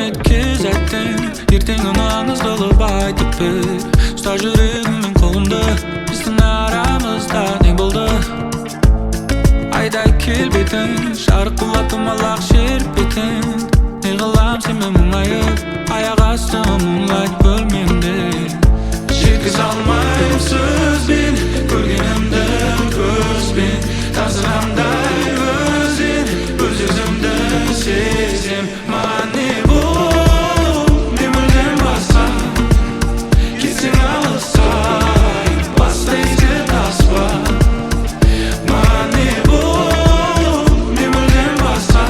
жеткизеттің ертең оны аңыз қылып айтып бер. Ұста жүрегім мен қолымды, біздің арамызда не болды? Айдай келбетің, жарық қылатын малақ жер бетін. Не қылам сенмен мұңайып, аяқ асты мұңлайт бөлмемде. Жеткіз алмайым сөзбен, көргенімді көзбен. Тасырамдай өзен, өз өзімді сезем. Маған не бұл, не мүлдем басқа. Кетсең алысай, баста ізгі таспа. Маған не бұл, не мүлдем басқа.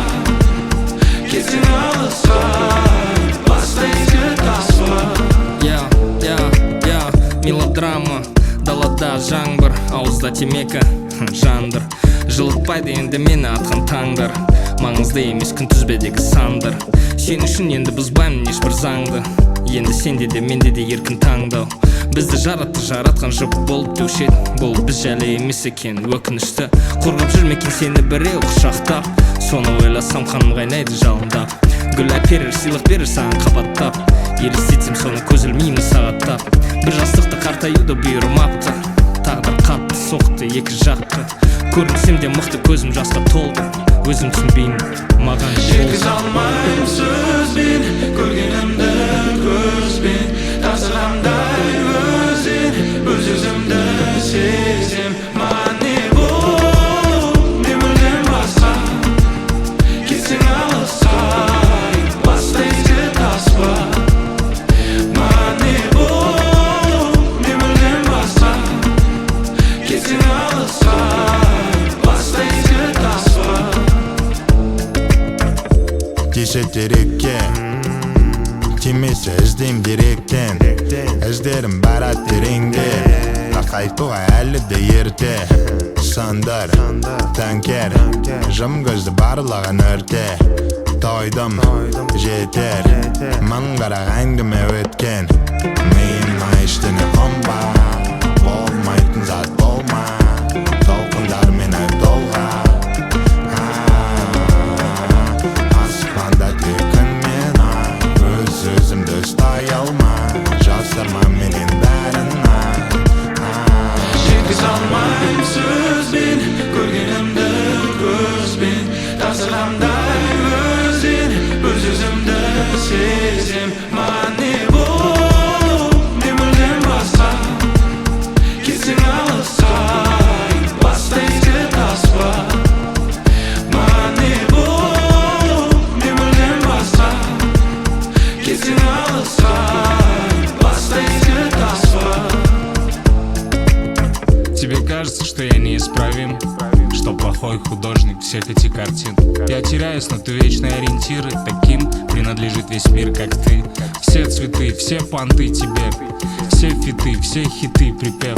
Кетсең алысай, баста ізгі таспа. Мелодрама, далада жаңбыр, ауызда темекі, жандыр. Жылытпайды енді мені атқан таңдар. Маңызды емес күнтізбедегі сандар. Сен үшін енді бұзбаймын ешбір заңды. Енді сенде де менде де еркін таңдау. Бізді жаратқан жұп болып деуші еді. Бұл біз жайлы емес екен, өкінішті. Қорғап жүрмекен сені біреу құшақтап. Соны ойласам қаным қайнайды жалындап. Гүл әперер, сыйлық берер саған қабаттап. Елестетсем соны көз ілмеймін сағаттап. Бір жастықты қартаюды бұйырмапты. Тағдыр қатты соқты екі жақты. Көрінсем де мықты көзім жасқа толды. Өзім түсінбеймін маған жеткіз алмайым сөзбен, көргенімді көзбен. Тасырамдай өзен, өз өзімді сезем. Маған не бұл, не мүлдем басқа. Кетсең алысай, баста ізгі таспа. Маған не бұл, не мүлдем басқа. Кетсең алысай, баста ізгі таспа. Тисе терекке, тимесе іздейм деректен. Іздерім барат тереңде, қайтуға әлі де ерте. Сандар, тәңкер, жым көзді барлаған өрте. Тойдым, жетер, мың қарақ әңгіме өткен. Миыма ештеңе қонбай, болмайтын зат болма. Толқындармен толға, аспанда тек күн мен ай. Өз өзімді ұстай алмай, жасырма менен бәрін ай. Жеткіз алмайым сөзбен, көргенімді көзбен. Тасырамдай өзен, өз өзімді сезем. Маған не бұл, не мүлдем басқа. Кетсең алысай, баста ізгі таспа. Маған не бұл, не мүлдем басқа. Кетсең алысай, баста ізгі таспа. Тебе кажется, что я неисправим, что плохой художник всех этих картин. Я теряюсь, но ты вечный ориентир, и таким принадлежит весь мир, как ты. Все цветы, все понты тебе, все фиты, все хиты, припев.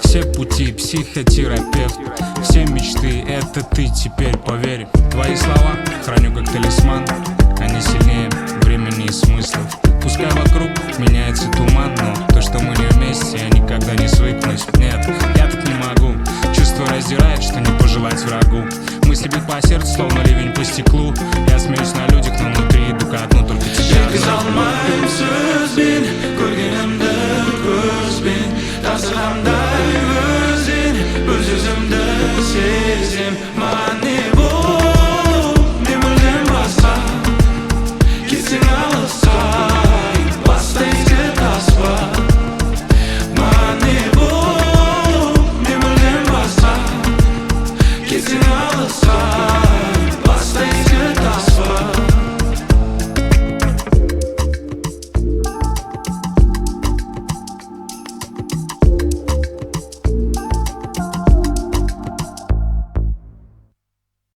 Все пути, психотерапевт, все мечты, это ты теперь, поверь. Твои слова храню как талисман, они сильнее времени и смыслов. Пускай вокруг меняется туман, но то, что мы не вместе, я никогда не свыкнусь. Нет, я так не могу. Чувство раздирает, что не пожелать врагу. Мысли бьют по сердцу, словно ливень по стеклу. Я смеюсь на людях, но внутри иду ко дну, только тебя Жеткіз алмайым сөзбен, көргенімді көзбен. Тасырамдай өзен, өз өзімді сезем.